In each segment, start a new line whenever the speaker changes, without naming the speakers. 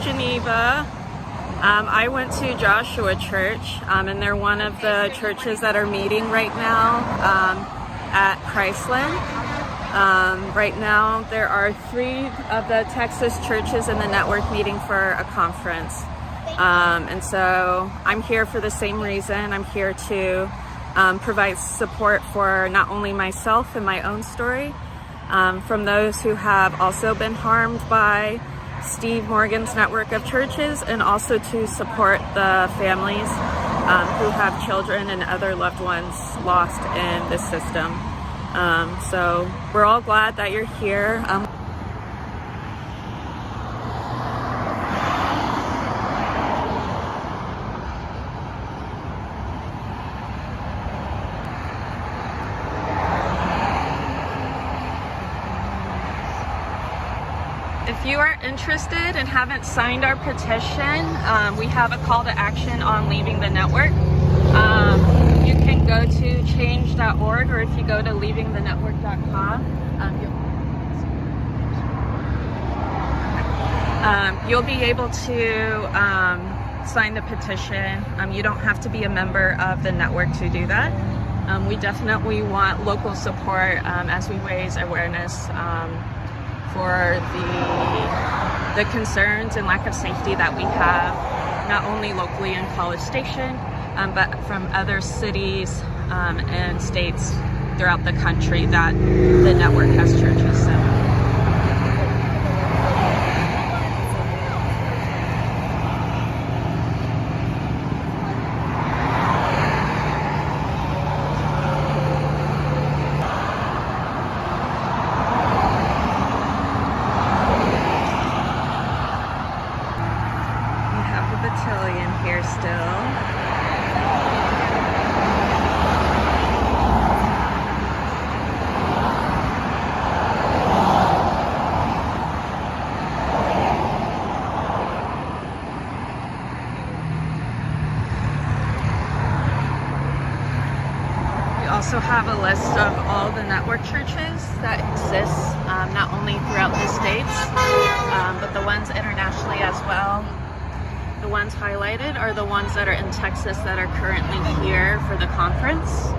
Geneva. I went to Joshua Church, and they're one of the churches that are meeting right now at Christland. Right now, there are 3 of the Texas churches in the network meeting for a conference. And so I'm here for the same reason. I'm here to provide support for not only myself and my own story, from those who have also been harmed by Steve Morgan's network of churches, and also to support the families who have children and other loved ones lost in this system. So we're all glad that you're here. If you are interested and haven't signed our petition, we have a call to action on leaving the network. You can go to change.org, or if you go to leavingthenetwork.com, you'll be able to sign the petition. You don't have to be a member of the network to do that. We definitely want local support as we raise awareness for the concerns and lack of safety that we have, not only locally in College Station, but from other cities and states throughout the country that the network has churches. So. Battalion here still. We also have a list of all the network churches that exist, not only throughout the states, but the ones internationally as well. The ones highlighted are the ones that are in Texas that are currently here for the conference.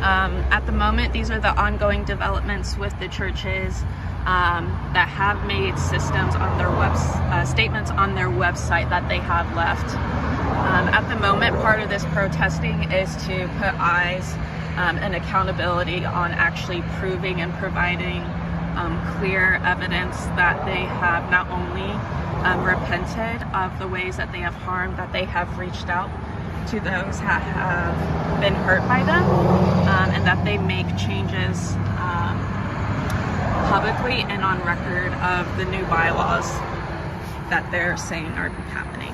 At the moment, these are the ongoing developments with the churches that have made systems on their statements on their website that they have left. At the moment, part of this protesting is to put eyes and accountability on actually proving and providing clear evidence that they have not only repented of the ways that they have harmed, that they have reached out to those that have been hurt by them, and that they make changes publicly and on record of the new bylaws that they're saying are happening.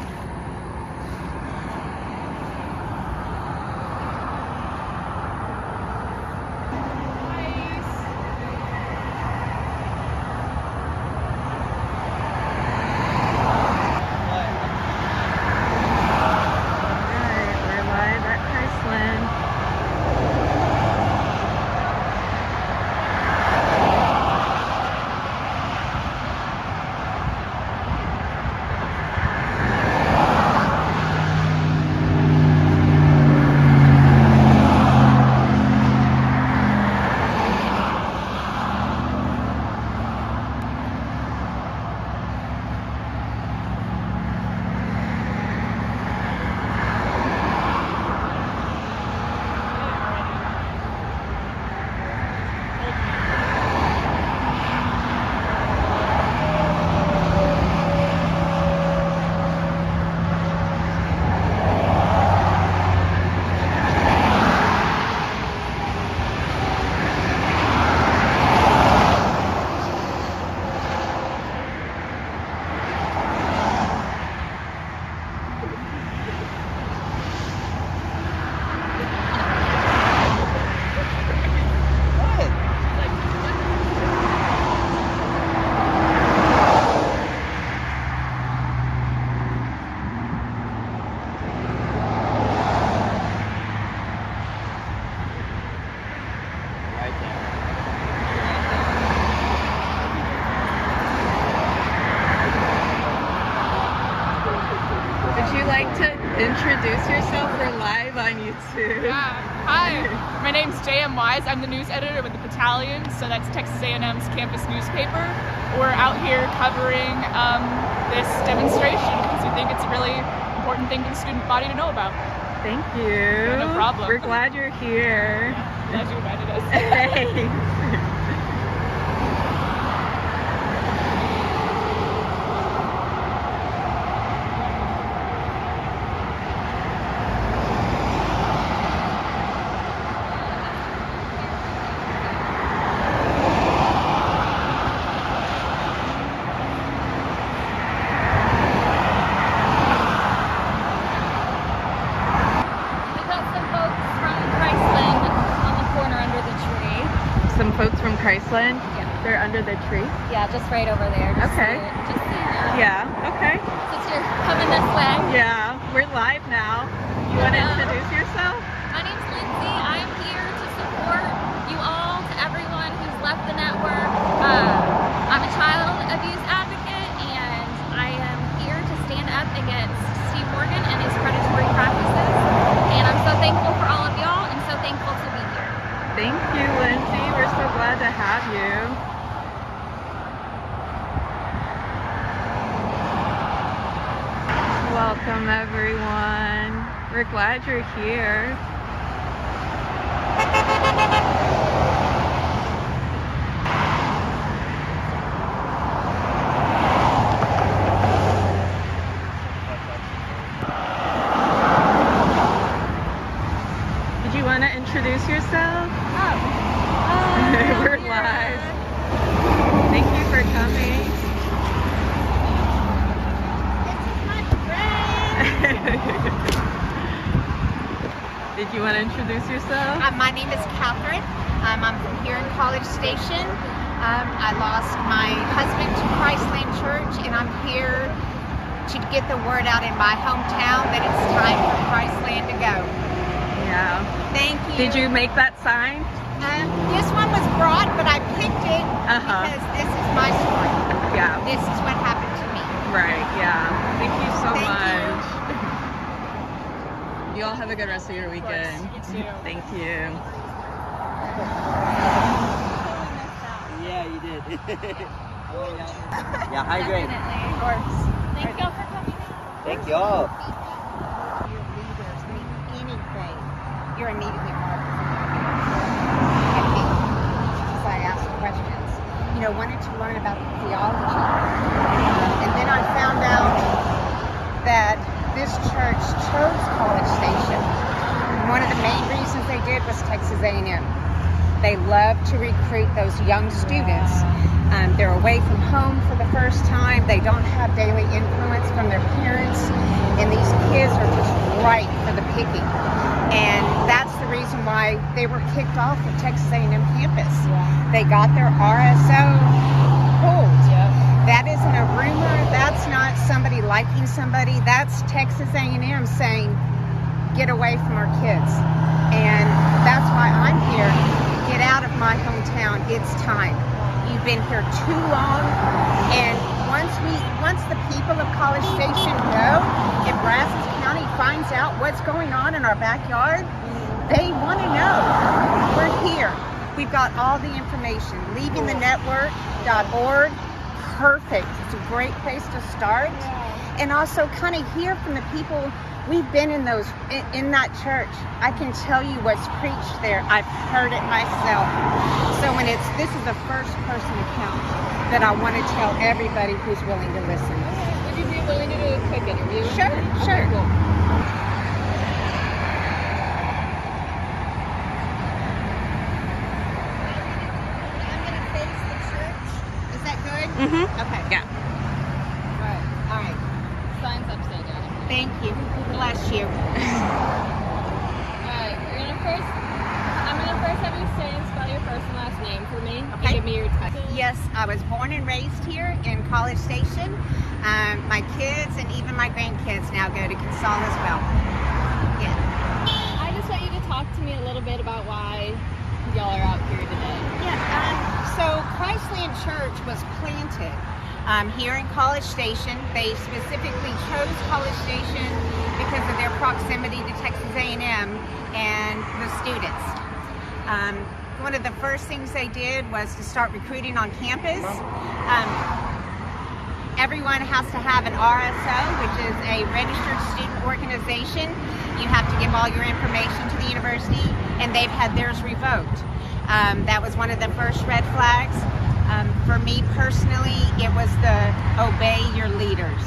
Would you like to introduce yourself? We're live on YouTube.
Yeah. Hi, my name's J.M. Wise. I'm the news editor with the Battalion, so that's Texas A&M's campus newspaper. We're out here covering this demonstration because we think it's a really important thing for the student body to know about.
Thank you.
No problem.
We're glad you're here.
Glad you invited us.
Thanks. Some folks from Christland?
Yeah.
They're under the tree?
Yeah, just right over there.
Okay.
Just there.
Yeah, okay.
Since you're coming this way.
Yeah, we're live now. You want to introduce yourself?
My name's Lindsay. I am here to support you all, to everyone who's left the network. I'm a child abuse advocate, and I am here to stand up against Steve Morgan and his predatory practices. And I'm so thankful for all of y'all, and so thankful to be here.
Thank you, Lindsay. We're so glad to have you. Welcome, everyone. We're glad you're here. Did you want to introduce yourself? We're live. Thank you for coming.
This is my friend.
Did you want to introduce yourself?
My name is Catherine. I'm from here in College Station. I lost my husband to Christland Church, and I'm here to get the word out in my hometown that it's time for Christland to go.
Yeah.
Thank you.
Did you make that sign?
This one was brought, but I picked it because this is my story.
Yeah.
This is what happened to me.
Right, yeah. Thank you so
Thank
much. You all have a good rest of your weekend.
You too.
Thank you.
Yeah, you did. Yeah, high grade.
Definitely. Of course. Thank y'all for coming.
Thank y'all.
Your leaders mean anything. You're immediately marked. As I asked questions, wanted to learn about theology, and then I found out that this church chose College Station. And one of the main reasons they did was Texas A&M. They love to recruit those young students. They're away from home for the first time. They don't have daily influence from their parents, and these kids are just ripe for the picking. And that's the reason why they were kicked off of Texas A&M campus. They got their RSO pulled. That isn't a rumor. That's not somebody liking somebody. That's Texas A&M saying, get away from our kids. And that's why I'm here. Get out of my hometown. It's time. You've been here too long. And once the people of College Station know, if Brazos County finds out what's going on in our backyard, they want to know. We're here. We've got all the information. Leavingthenetwork.org. Perfect. It's a great place to start. And also kind of hear from the people. We've been in that church. I can tell you what's preached there. I've heard it myself. So this is the first person account that I want to tell everybody who's willing to listen.
Would you be willing to do a quick interview?
Sure, sure.
Cool.
I'm going to face the church. Is that good?
Mm-hmm.
Okay.
Yeah.
All right.
Signs upside down.
Thank you. Bless you.
Alright, I'm gonna first have you say and spell your first and last name for me.
Okay.
And give me your title.
Yes, I was born and raised here in College Station. My kids and even my grandkids now go to Consol as well. Yeah.
I just want you to talk to me a little bit about why y'all are out here today.
Yeah. So Christland Church was planted here in College Station. They specifically chose College Station because of their proximity to Texas A&M and the students. One of the first things they did was to start recruiting on campus. Everyone has to have an RSO, which is a registered student organization. You have to give all your information to the university, and they've had theirs revoked. That was one of the first red flags. For me personally, it was the obey your leaders.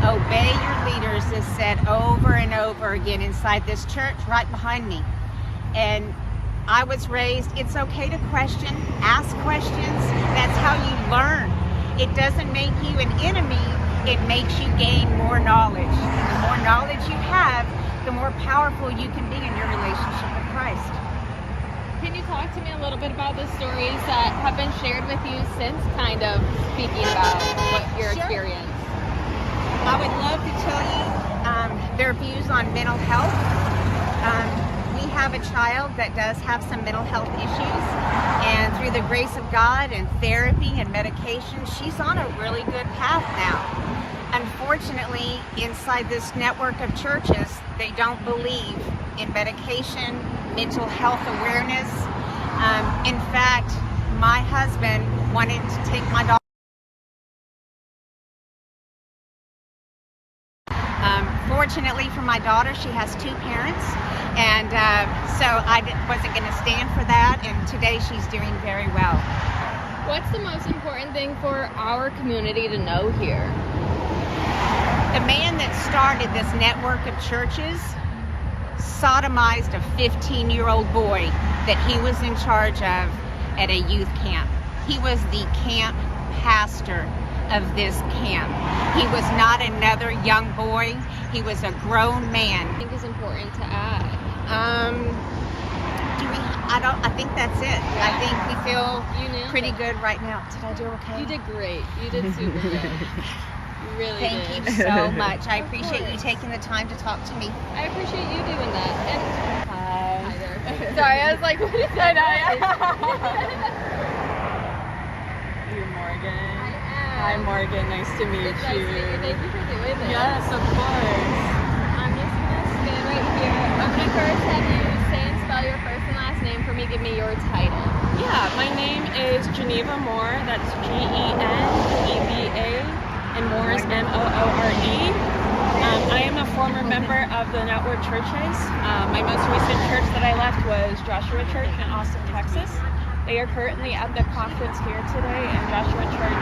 Obey your leaders is said over and over again inside this church right behind me. And I was raised, it's okay to question, ask questions. That's how you learn. It doesn't make you an enemy, it makes you gain more knowledge. The more knowledge you have, the more powerful you can be in your relationship with Christ.
Can you talk to me a little bit about the stories that have been shared with you since kind of speaking about what your experience?
I would love to tell you their views on mental health. We have a child that does have some mental health issues, and through the grace of God and therapy and medication, she's on a really good path now. Unfortunately, inside this network of churches, they don't believe in medication, mental health awareness. In fact, my husband wanted to take my daughter. Fortunately for my daughter, she has two parents, and so I wasn't going to stand for that, and today she's doing very well.
What's the most important thing for our community to know here?
The man that started this network of churches sodomized a 15-year-old boy that he was in charge of at a youth camp. He was the camp pastor of this camp. He was not another young boy. He was a grown man.
I think is important to add.
I think that's it.
Yeah.
I think we feel pretty
it.
good right now. Did I do okay?
You did great. You did super good. You really
Thank
did.
you so much. I appreciate you taking the time to talk to me.
I appreciate you doing that. And
Hi.
hi there. Sorry, I was like, what is that?
You're Morgan.
I am.
Hi, Morgan. Nice to meet
It's nice to
you.
meet you. Thank you for doing this.
Yes, of course.
I'm just gonna stand right here. I'm gonna first have you say and spell your first and last name for me. Give me your title.
Yeah, my name is Geneva Moore. That's Geneva, and Moore is Moore. I am a former member of the network churches. My most recent church that I left was Joshua Church in Austin, Texas. They are currently at the conference here today, and Joshua Church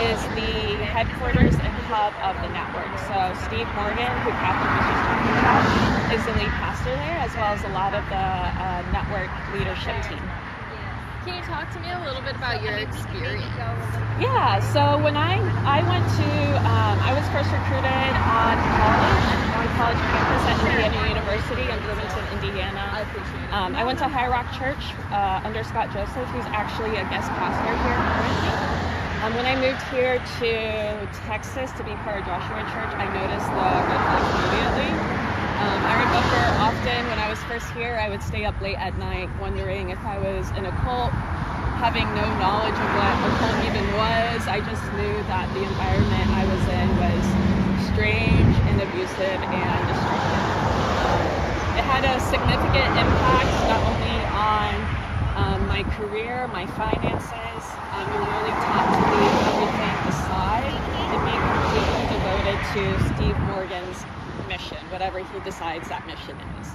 is the headquarters and hub of the network. So Steve Morgan, who Catherine was just talking about, is the lead pastor there, as well as a lot of the network leadership team.
Can you talk to me a little bit about your experience?
Yeah, so when I went to, I was first recruited on college campus at Indiana University in Bloomington, Indiana.
I appreciate it.
I went to High Rock Church under Scott Joseph, who's actually a guest pastor here currently. When I moved here to Texas to be part of Joshua Church, I noticed the red flags immediately. I remember often when I was first here, I would stay up late at night wondering if I was in a cult, having no knowledge of what a cult even was. I just knew that the environment I was in was strange and abusive and destructive. It had a significant impact not only on my career, my finances. You're really taught to leave everything aside and be completely devoted to Steve Morgan's mission, whatever he decides that mission is.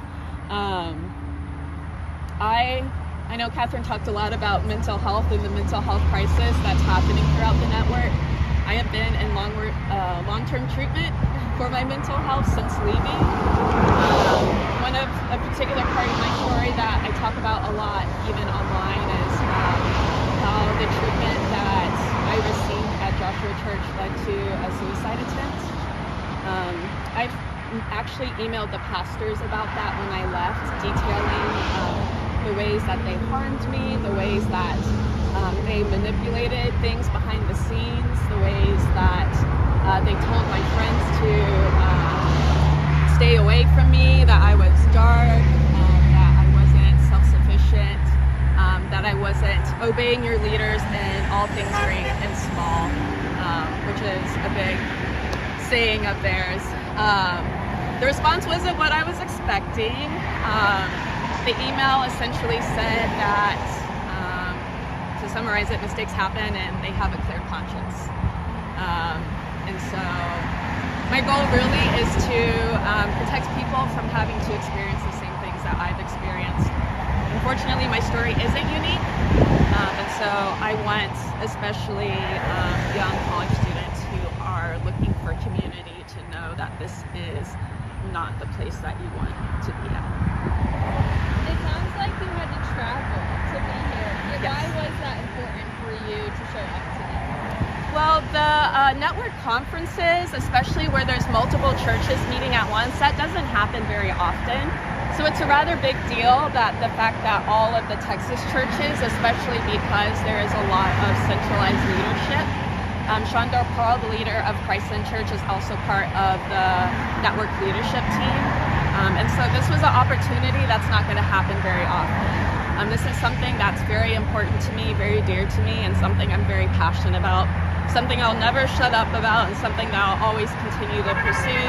I know Catherine talked a lot about mental health and the mental health crisis that's happening throughout the network. I have been in long-term treatment for my mental health since leaving. One of a particular part of my story that I talk about a lot, even online, is how the treatment that I received at Joshua Church led to a suicide attempt. I've actually emailed the pastors about that when I left, detailing the ways that they harmed me, the ways that they manipulated things behind the scenes, the ways that they told my friends to stay away from me, that I was dark, that I wasn't self-sufficient, that I wasn't obeying your leaders in all things great and small. which is a big saying of theirs. The response wasn't what I was expecting. The email essentially said that, to summarize it, mistakes happen and they have a clear conscience. And so my goal really is to protect people from having to experience the same things that I've experienced. Unfortunately, my story isn't unique, and so I want especially young college students who are looking for community to know that this is not the place that you want to be at.
It sounds like you had to travel to be here.
Yes.
Why was that important for you to show up today?
Well, the network conferences, especially where there's multiple churches meeting at once, that doesn't happen very often. So it's a rather big deal that the fact that all of the Texas churches, especially because there is a lot of centralized leadership. Sandor, Paull, the leader of Christland Church, is also part of the network leadership team. And so this was an opportunity that's not going to happen very often. This is something that's very important to me, very dear to me, and something I'm very passionate about. Something I'll never shut up about, and something that I'll always continue to pursue,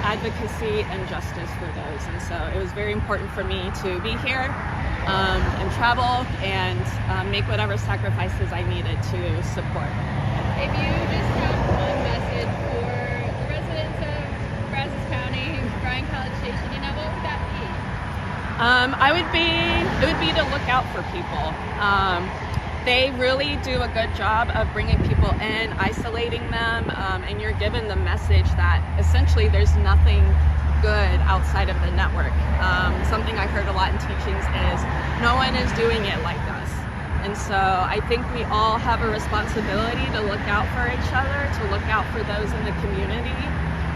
advocacy and justice for those. And so it was very important for me to be here and travel and make whatever sacrifices I needed to support.
If you just have one message for the residents of Brazos County, Bryan College Station, what would that be?
It would be to look out for people. They really do a good job of bringing people in, isolating them, and you're given the message that essentially there's nothing good outside of the network. Something I heard a lot in teachings is no one is doing it like us. And so I think we all have a responsibility to look out for each other, to look out for those in the community.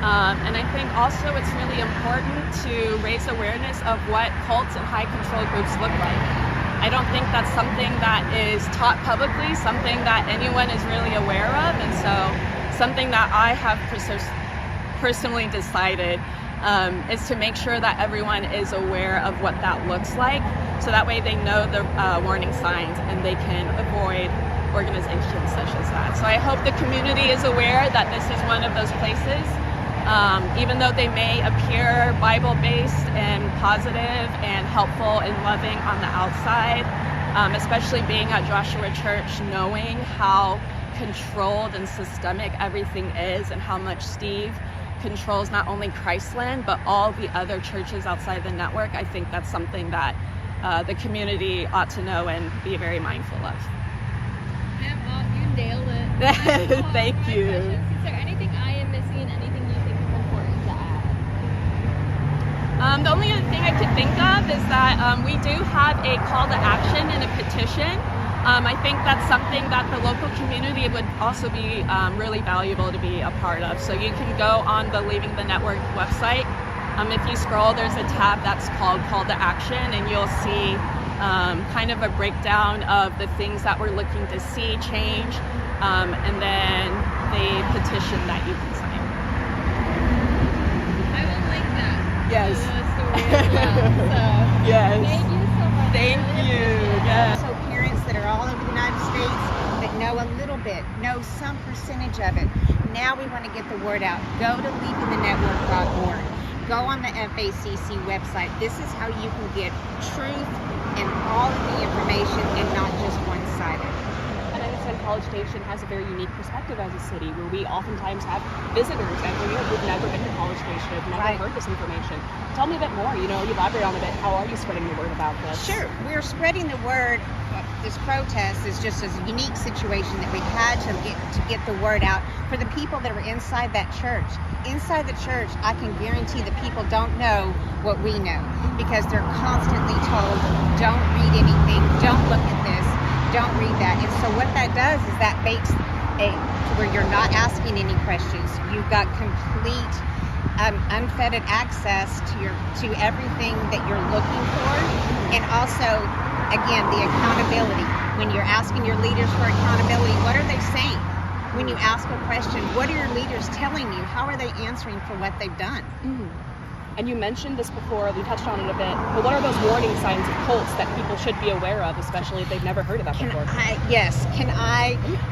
And I think also it's really important to raise awareness of what cults and high control groups look like. I don't think that's something that is taught publicly, something that anyone is really aware of, and so something that I have personally decided is to make sure that everyone is aware of what that looks like, so that way they know the warning signs and they can avoid organizations such as that. So I hope the community is aware that this is one of those places. Even though they may appear Bible-based and positive and helpful and loving on the outside, especially being at Joshua Church, knowing how controlled and systemic everything is and how much Steve controls not only Christland, but all the other churches outside the network, I think that's something that the community ought to know and be very mindful of.
You nailed it.
Thank you.
Is there anything I am missing? Anything you think is important to add?
The only other thing I could think of is that we do have a call to action and a petition. I think that's something that the local community would also be really valuable to be a part of. So you can go on the Leaving the Network website. If you scroll, there's a tab that's called Call to Action, and you'll see kind of a breakdown of the things that we're looking to see change, and then the petition that you can sign.
I will link that.
Yes.
To the story as well. So,
Yes.
thank you so much.
Thank you. Yes.
So parents that are all over the United States that know a little bit, know some percentage of it. Now we want to get the word out. Go to leavingthenetwork.org. Go on the FACC website. This is how you can get truth and all of the information and not just one-sided.
And I understand College Station has a very unique perspective as a city where we oftentimes have visitors who've never been to College Station, have never heard this information. Tell me a bit more, elaborate on a bit. How are you spreading the word about this?
Sure. We're spreading the word. This protest is just a unique situation that we had to get the word out for the people that are inside that church. Inside the church, I can guarantee the people don't know what we know because they're constantly told, don't read anything, don't look at this, don't read that. And so what that does is that makes where you're not asking any questions. You've got complete unfettered access to everything that you're looking for, and also again, the accountability. When you're asking your leaders for accountability, what are they saying? When you ask a question, what are your leaders telling you? How are they answering for what they've done?
And you mentioned this before, we touched on it a bit, but what are those warning signs of cults that people should be aware of, especially if they've never heard of that before?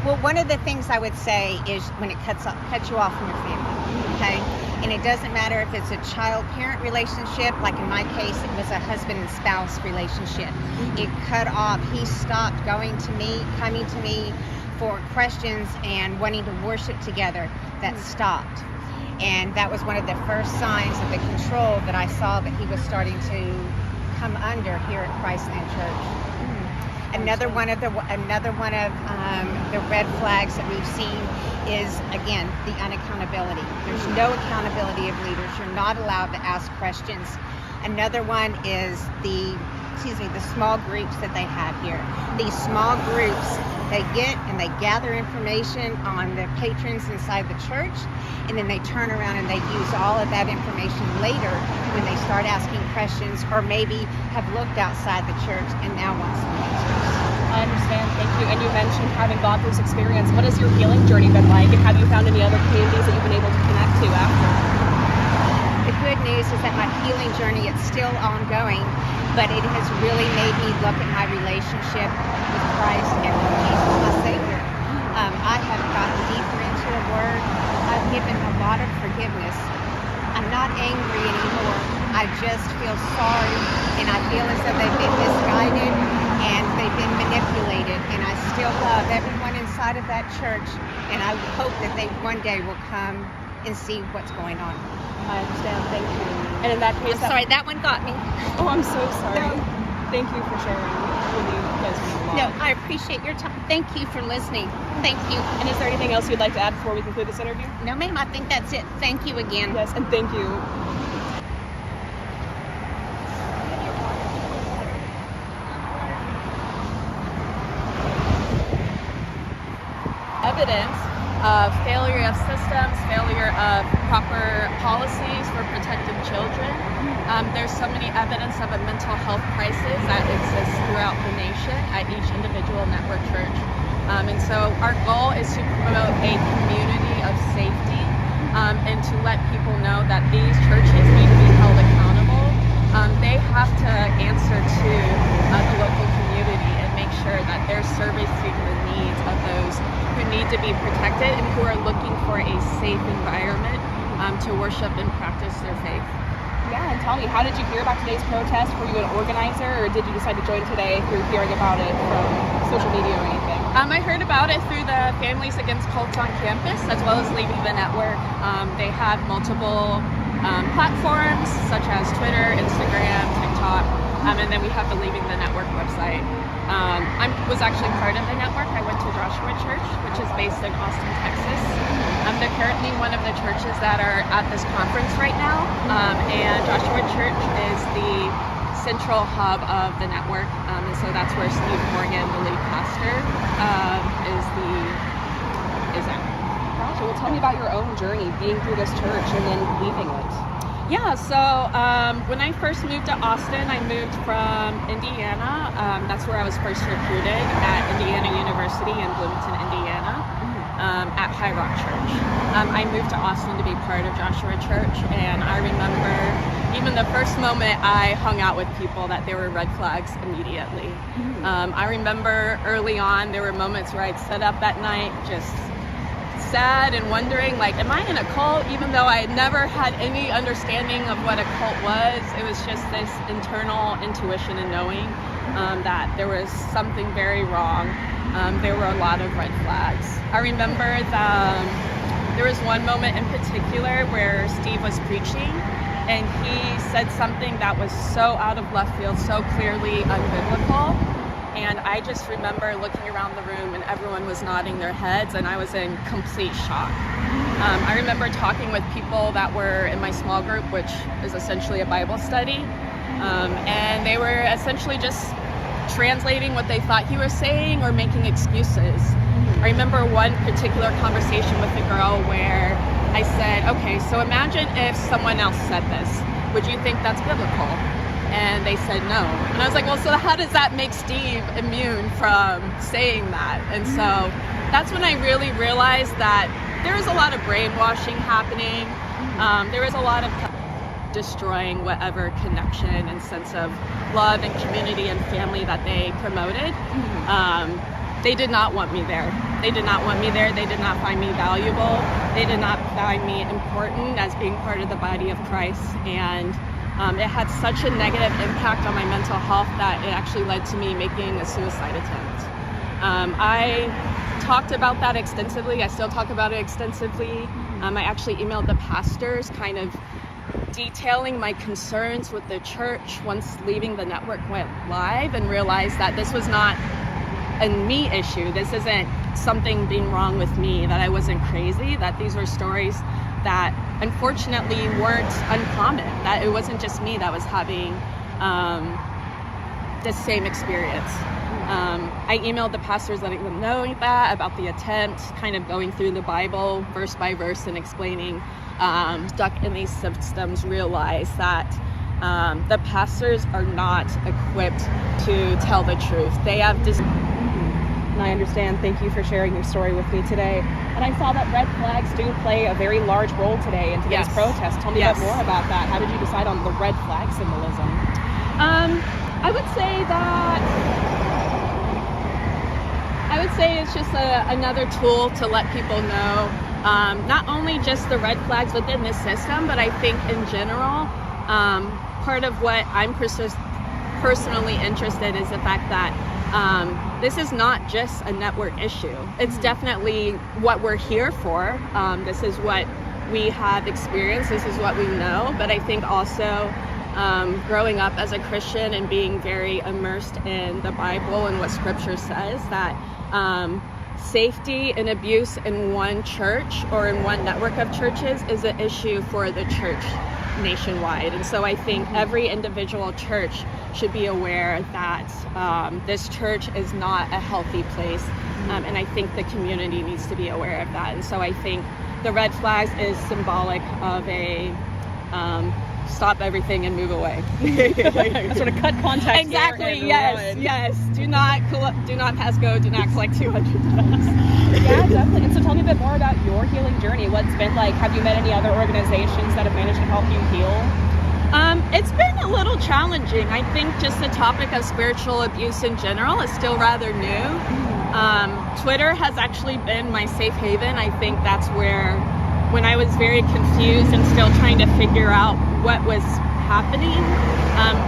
Well, one of the things I would say is when it cuts you off from your family, okay? And it doesn't matter if it's a child-parent relationship, like in my case, it was a husband and spouse relationship. It cut off. He stopped coming to me for questions and wanting to worship together. That stopped. And that was one of the first signs of the control that I saw that he was starting to come under here at Christland Church. Another one of the red flags that we've seen is, again, the unaccountability. There's no accountability of leaders. You're not allowed to ask questions. Another one is the small groups that they have here. These small groups, they get and they gather information on the patrons inside the church, and then they turn around and they use all of that information later when they start asking questions or maybe have looked outside the church and now want some answers.
I understand, thank you. And you mentioned having gone through this experience. What has your healing journey been like, and have you found any other communities that you've been able to connect to after?
The good news is that my healing journey, it's still ongoing, but it has really made me look at my relationship with Christ and with Jesus, my Savior. I have gotten deeper into the Word. I've given a lot of forgiveness. I'm not angry anymore. I just feel sorry, and I feel as though they've been misguided and they've been manipulated, and I still love everyone inside of that church, and I hope that they one day will come and see what's going on.
I understand, thank you. And in that case,
Sorry, that one got me.
Oh, I'm so sorry.
No.
Thank you for sharing. Really does mean a lot.
No, I appreciate your time. Thank you for listening. Thank you.
And is there anything else you'd like to add before we conclude this interview?
No, ma'am, I think that's it. Thank you again.
Yes, and thank you.
Evidence of failure of systems, failure of proper policies for protecting children. There's so many evidence of a mental health crisis that exists throughout the nation at each individual network church. And so our goal is to promote a community of safety and to let people know that these churches need to be held accountable. They have to answer to the local community and make sure that they're servicing the needs of those who need to be protected and who are looking for a safe environment to worship and practice their faith.
Yeah, and tell me, how did you hear about today's protest? Were you an organizer, or did you decide to join today through hearing about it from social media or anything?
I heard about it through the Families Against Cults on campus, as well as Leaving the Network. They have multiple platforms, such as Twitter, Instagram, TikTok, and then we have the Leaving the Network website. I was actually part of the network. I went to Joshua Church, which is based in Austin, Texas. They're currently one of the churches that are at this conference right now, and Joshua Church is the central hub of the network, and so that's where Steve Morgan, the lead pastor, is at.
Gotcha. Well, tell me about your own journey being through this church and then leaving it.
Yeah, so when I first moved to Austin, I moved from Indiana. That's where I was first recruited, at Indiana University in Bloomington, Indiana, at High Rock Church. I moved to Austin to be part of Joshua Church, and I remember even the first moment I hung out with people that there were red flags immediately. I remember early on there were moments where I'd sit up at night just sad and wondering, like, am I in a cult? Even though I had never had any understanding of what a cult was, it was just this internal intuition and knowing that there was something very wrong. There were a lot of red flags. I remember there was one moment in particular where Steve was preaching and he said something that was so out of left field, so clearly unbiblical. And I just remember looking around the room and everyone was nodding their heads and I was in complete shock. I remember talking with people that were in my small group, which is essentially a Bible study. And they were essentially just translating what they thought he was saying or making excuses. I remember one particular conversation with a girl where I said, okay, so imagine if someone else said this. Would you think that's biblical? And they said no. And I was like, well, so how does that make Steve immune from saying that? And so that's when I really realized that there was a lot of brainwashing happening. There was a lot of destroying whatever connection and sense of love and community and family that they promoted. They did not want me there. They did not want me there. They did not find me valuable. They did not find me important as being part of the body of Christ. And it had such a negative impact on my mental health that it actually led to me making a suicide attempt. I talked about that extensively. I still talk about it extensively. I actually emailed the pastors kind of detailing my concerns with the church once leaving the network went live, and realized that this was not a me issue. This isn't something being wrong with me, that I wasn't crazy, that these were stories that unfortunately weren't uncommon, that it wasn't just me that was having the same experience. I emailed the pastors letting them know that about the attempt, kind of going through the Bible verse by verse and explaining stuck in these systems, realize that the pastors are not equipped to tell the truth. They have
And I understand. Thank you for sharing your story with me today. And I saw that red flags do play a very large role today in today's protest. Tell me a bit more about that. How did you decide on the red flag symbolism?
I would say it's just another tool to let people know not only just the red flags within this system, but I think in general, part of what I'm personally interested is the fact that this is not just a network issue. It's definitely what we're here for. This is what we have experienced. This is what we know. But I think also growing up as a Christian and being very immersed in the Bible and what Scripture says, that safety and abuse in one church or in one network of churches is an issue for the church nationwide. And so I think every individual church should be aware that this church is not a healthy place. And I think the community needs to be aware of that. And so I think the red flags is symbolic of a stop everything and move away.
Sort of cut contact.
Exactly.
Here
Yes.
run.
Yes. Do not pass go. Do not collect $200.
Yeah, definitely. And so tell me a bit more about your healing journey. What's been like? Have you met any other organizations that have managed to help you heal?
It's been a little challenging. I think just the topic of spiritual abuse in general is still rather new. Twitter has actually been my safe haven. I think that's where, when I was very confused and still trying to figure out what was happening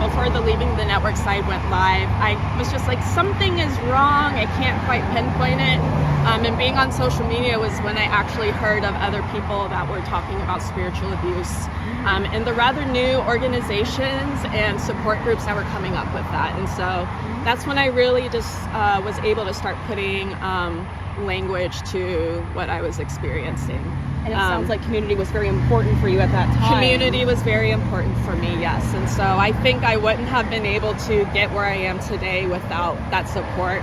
before the Leaving the Network side went live, I was just like, something is wrong. I can't quite pinpoint it. And being on social media was when I actually heard of other people that were talking about spiritual abuse and the rather new organizations and support groups that were coming up with that. And so that's when I really just was able to start putting language to what I was experiencing.
And it sounds like community was very important for you at that time.
Community was very important for me, yes. And so I think I wouldn't have been able to get where I am today without that support.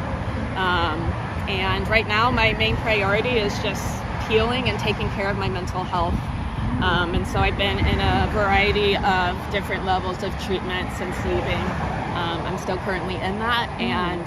And right now, my main priority is just healing and taking care of my mental health. And so I've been in a variety of different levels of treatment since leaving. I'm still currently in that. And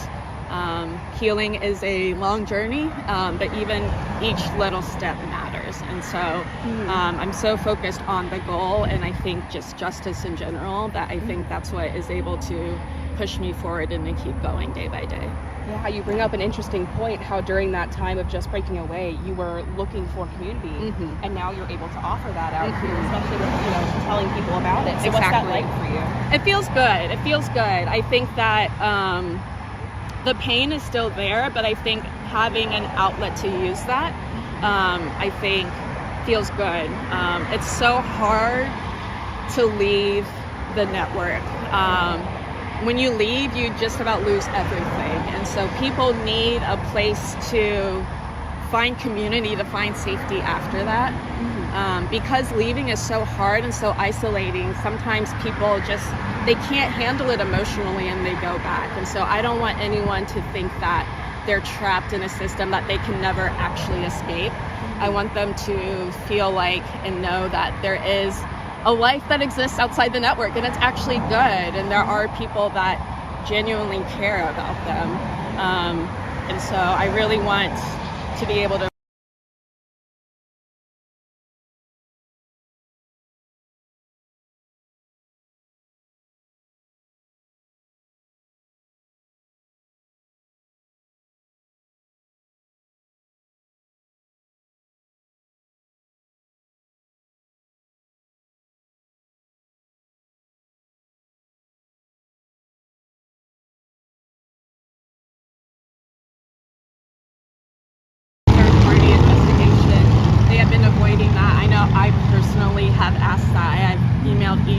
healing is a long journey, but even each little step matters. And so I'm so focused on the goal, and I think just justice in general, that I think that's what is able to push me forward and to keep going day by day.
Yeah, you bring up an interesting point, how during that time of just breaking away, you were looking for community, and now you're able to offer that out here, especially with, telling people about it. So what's that like for you?
It feels good. It feels good. I think that the pain is still there, but I think having an outlet to use that, I think feels good. It's so hard to leave the network. When you leave, you just about lose everything. And so people need a place to find community, to find safety after that. Because leaving is so hard and so isolating, sometimes people just, they can't handle it emotionally and they go back. And so I don't want anyone to think that they're trapped in a system that they can never actually escape. I want them to feel like and know that there is a life that exists outside the network, and it's actually good, and there are people that genuinely care about them. And so I really want to be able to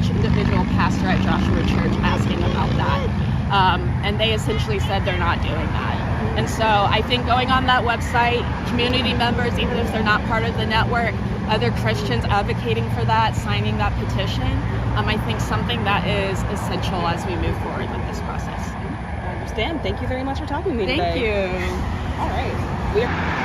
each individual pastor at Joshua Church asking about that. And they essentially said they're not doing that. And so I think going on that website, community members, even if they're not part of the network, other Christians advocating for that, signing that petition, I think something that is essential as we move forward with this process.
I understand. Thank you very much for talking to me
Thank
today.
you.
All right. We are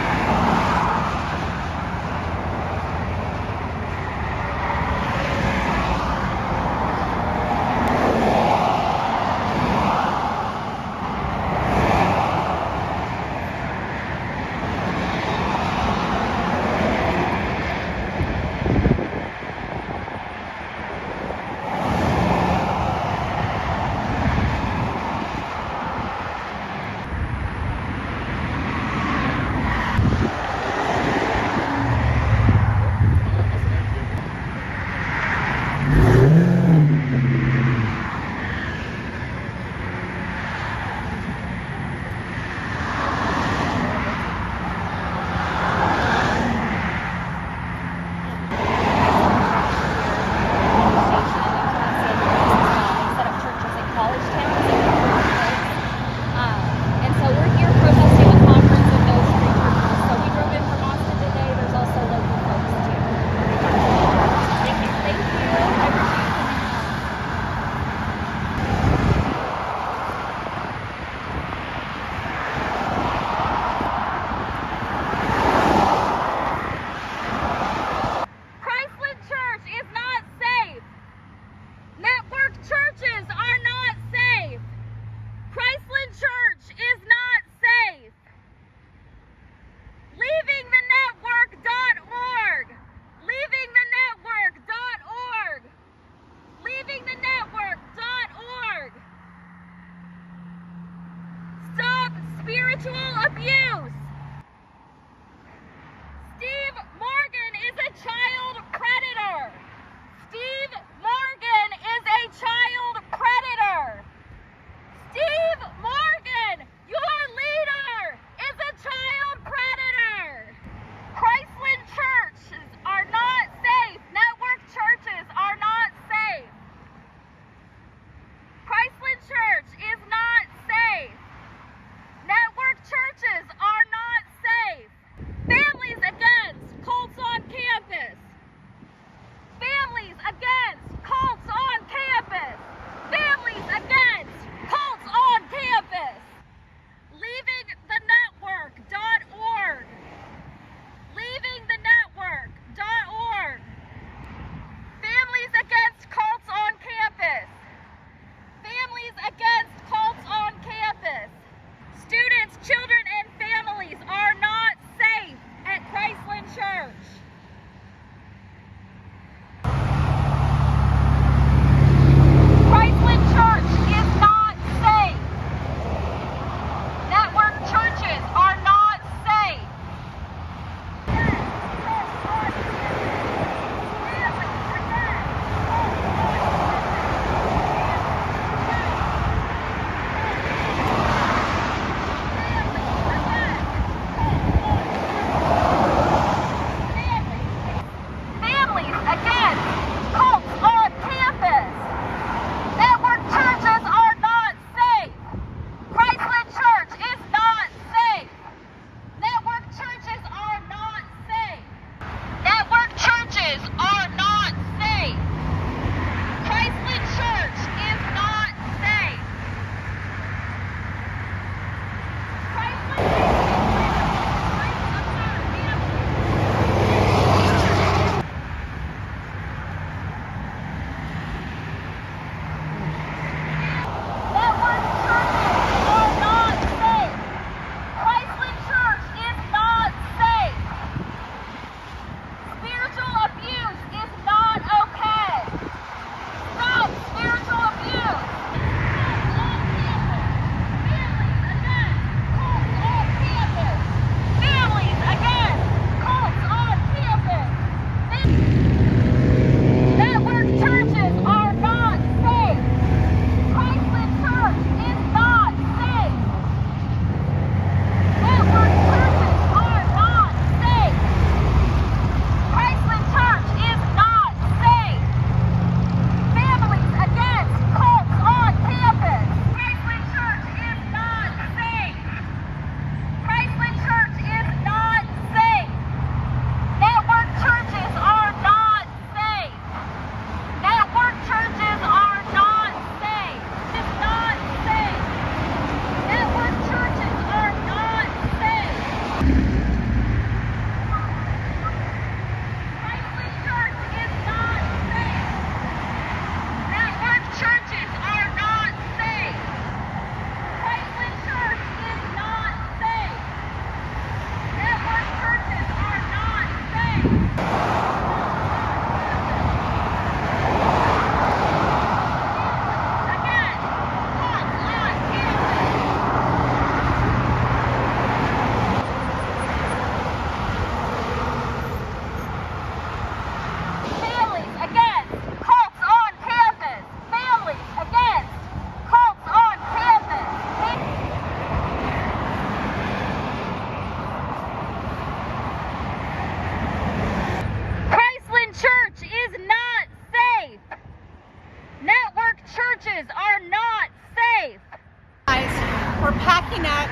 speaking up.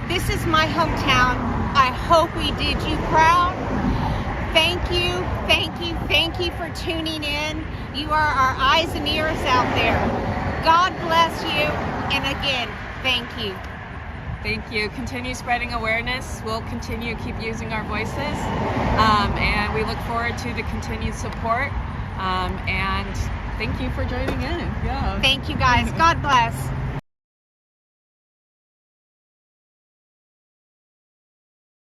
This is my hometown. I hope we did you proud. Thank you, thank you, thank you for tuning in. You are our eyes and ears out there. God bless you, and again, thank you.
Thank you. Continue spreading awareness. We'll continue to keep using our voices, and we look forward to the continued support. And thank you for joining in. Yeah.
Thank you, guys. God bless.